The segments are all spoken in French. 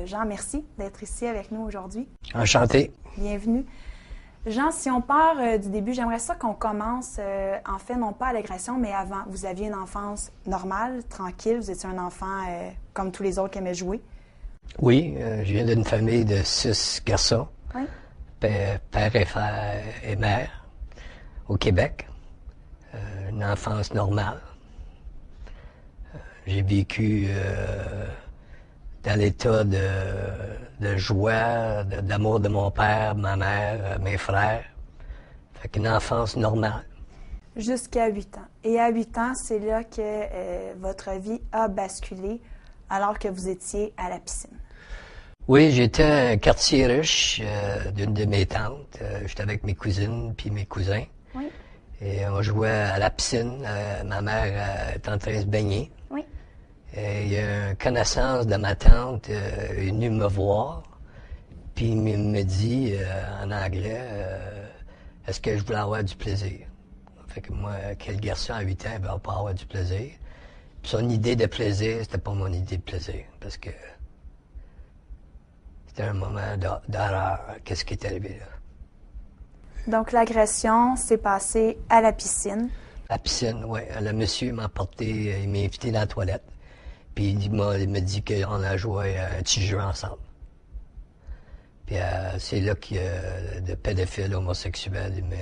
Jean, merci d'être ici avec nous aujourd'hui. Enchanté. Bienvenue. Jean, si on part du début, j'aimerais ça qu'on commence, en fait, non pas à l'agression, mais avant. Vous aviez une enfance normale, tranquille, vous étiez un enfant comme tous les autres qui aimaient jouer. Oui, je viens d'une famille de 6 garçons, Oui. père et mère, au Québec. Une enfance normale. J'ai vécu dans l'état de joie, d'amour de mon père, ma mère, mes frères. Fait qu'une enfance normale. Jusqu'à 8 ans. Et à 8 ans, c'est là que votre vie a basculé alors que vous étiez à la piscine. Oui, j'étais un quartier riche d'une de mes tantes. J'étais avec mes cousines puis mes cousins. Oui. Et on jouait à la piscine. Ma mère était en train de se baigner. Oui. Et il y a une connaissance de ma tante est venue me voir. Puis il me dit en anglais, est-ce que je voulais avoir du plaisir? Fait que moi, quel garçon à 8 ans ne va pas avoir du plaisir? Puis son idée de plaisir, c'était pas mon idée de plaisir. Parce que c'était un moment d'horreur. Qu'est-ce qui est arrivé là? Donc, l'agression s'est passée à la piscine. La piscine, oui. Le monsieur m'a porté, il m'a invité dans la toilette. Puis il m'a dit qu'on a joué à un petit jeu ensemble. Puis c'est là qu'il y a de pédophiles homosexuels m'a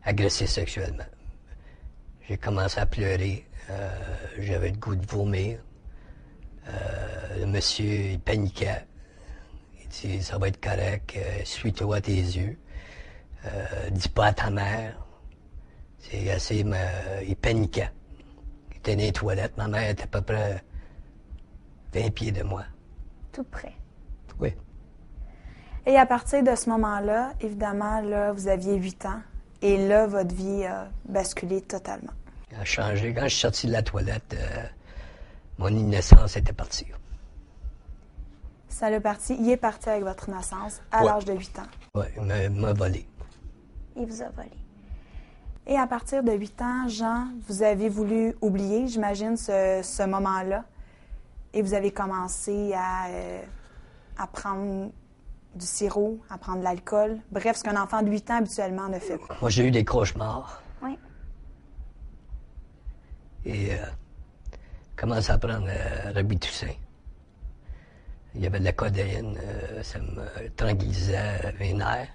agressé sexuellement. J'ai commencé à pleurer. J'avais le goût de vomir. Le monsieur, il paniquait. Il dit, ça va être correct, suis-toi tes yeux. Dis pas à ta mère. Il paniquait. Il était dans les toilettes. Ma mère était à peu près 20 pieds de moi. Tout près. Oui. Et à partir de ce moment-là, évidemment, là, vous aviez 8 ans. Et là, votre vie a basculé totalement. Ça a changé. Quand je suis sorti de la toilette, mon innocence était partie. Ça l'a parti. Il est parti avec votre innocence à l'âge de 8 ans. Oui, il m'a volé. Il vous a volé. Et à partir de 8 ans, Jean, vous avez voulu oublier, j'imagine, ce moment-là. Et vous avez commencé à prendre du sirop, à prendre de l'alcool. Bref, ce qu'un enfant de 8 ans habituellement ne fait pas. Moi, j'ai eu des cauchemars. Oui. Et commencé à prendre Robitussin. Il y avait de la codéine, ça me tranquillisait mes nerfs.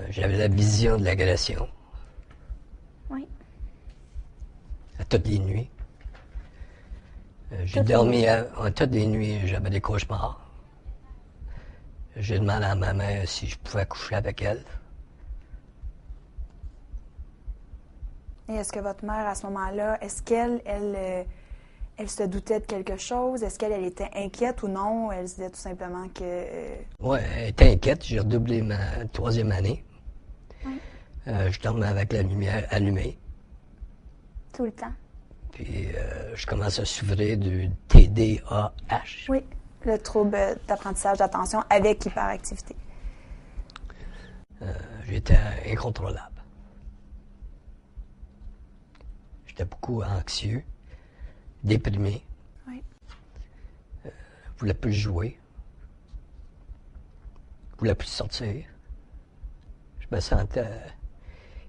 J'avais la vision de l'agression. Oui. À toutes les nuits. J'ai dormi toutes les nuits, j'avais des cauchemars. J'ai demandé à ma mère si je pouvais coucher avec elle. Et est-ce que votre mère, à ce moment-là, est-ce qu'elle elle se doutait de quelque chose? Est-ce qu'elle était inquiète ou non? Elle disait tout simplement que... Oui, elle était inquiète. J'ai redoublé ma 3e année. Oui. Je dormais avec la lumière allumée. Tout le temps? Puis je commence à souffrir du TDAH. Oui, le trouble d'apprentissage d'attention avec hyperactivité. J'étais incontrôlable. J'étais beaucoup anxieux, déprimé. Oui. Je voulais plus jouer. Je voulais plus sortir. Je me sentais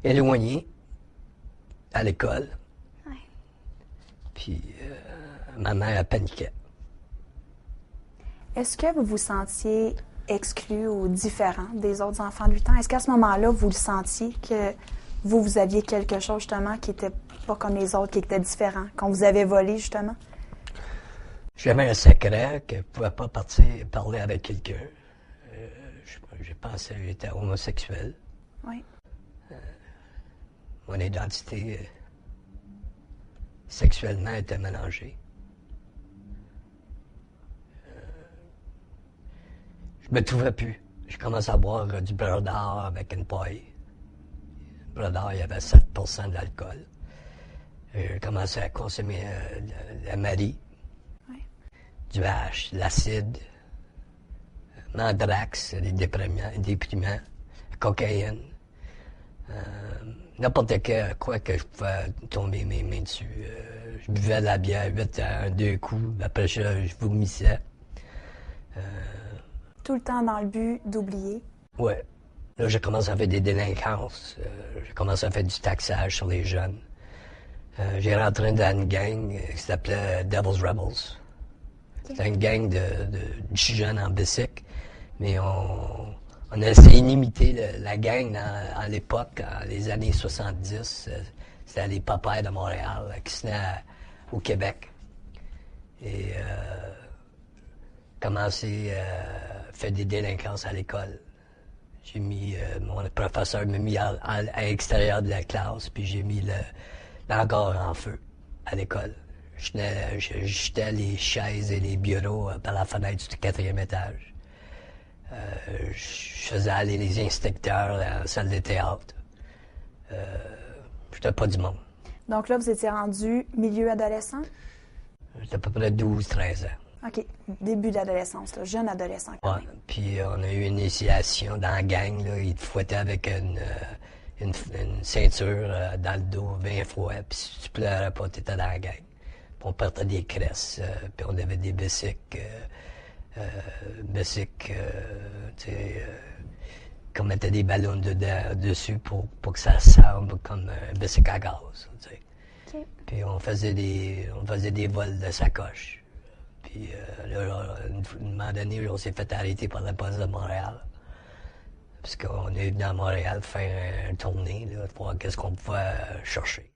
éloigné à l'école. Oui. Puis ma mère paniquait. Est-ce que vous vous sentiez exclu ou différent des autres enfants de 8 ans? Est-ce qu'à ce moment-là, vous le sentiez que vous aviez quelque chose justement qui n'était pas comme les autres, qui était différent, qu'on vous avait volé justement? J'avais un secret que je ne pouvais pas parler avec quelqu'un. Je pensais que j'étais homosexuel. Oui. Mon identité sexuellement était mélangée. Je me trouvais plus. Je commençais à boire du beurre d'or avec une paille. Le beurre d'or, il y avait 7% d'alcool. J'ai commencé à consommer de la Marie, Oui. du H, de l'acide, Mandrax, des déprimants, cocaïne. N'importe quoi que je pouvais tomber mes mains dessus. Je buvais de la bière 8 à 2 coups. Après ça, je vomissais. Tout le temps dans le but d'oublier. Ouais. Là, j'ai commencé à faire des délinquances. J'ai commencé à faire du taxage sur les jeunes. J'ai rentré dans une gang qui s'appelait Devil's Rebels. C'était une gang de jeunes en bicycle. Mais on a essayé d'imiter la gang à l'époque, dans les années 70. C'était les Popeyes de Montréal qui se tenaient au Québec. Et commencé à faire des délinquances à l'école. J'ai mis, mon professeur m'a mis à l'extérieur de la classe, puis j'ai mis l'hangar en feu à l'école. Je jetais les chaises et les bureaux par la fenêtre du 4e étage. Je faisais aller les inspecteurs à la salle de théâtre. J'étais pas du monde. Donc là, vous étiez rendu milieu adolescent? J'étais à peu près 12-13 ans. OK. Début d'adolescence, là. Jeune adolescent quand Ouais. même. Puis on a eu une initiation dans la gang. Là. Ils te fouettaient avec une ceinture dans le dos 20 fois. Puis si tu pleurais pas, tu étais dans la gang. Puis on partait des cresses. Puis on avait des bicycles. Qu'on mettait des ballons dessus pour que ça semble comme un bicycle à gaz. T'sais. OK. Puis on faisait des vols de sacoche. Puis là, un moment donné, on s'est fait arrêter par la police de Montréal. Parce qu'on est venu à Montréal faire une tournée, là, pour voir qu'est-ce qu'on pouvait chercher.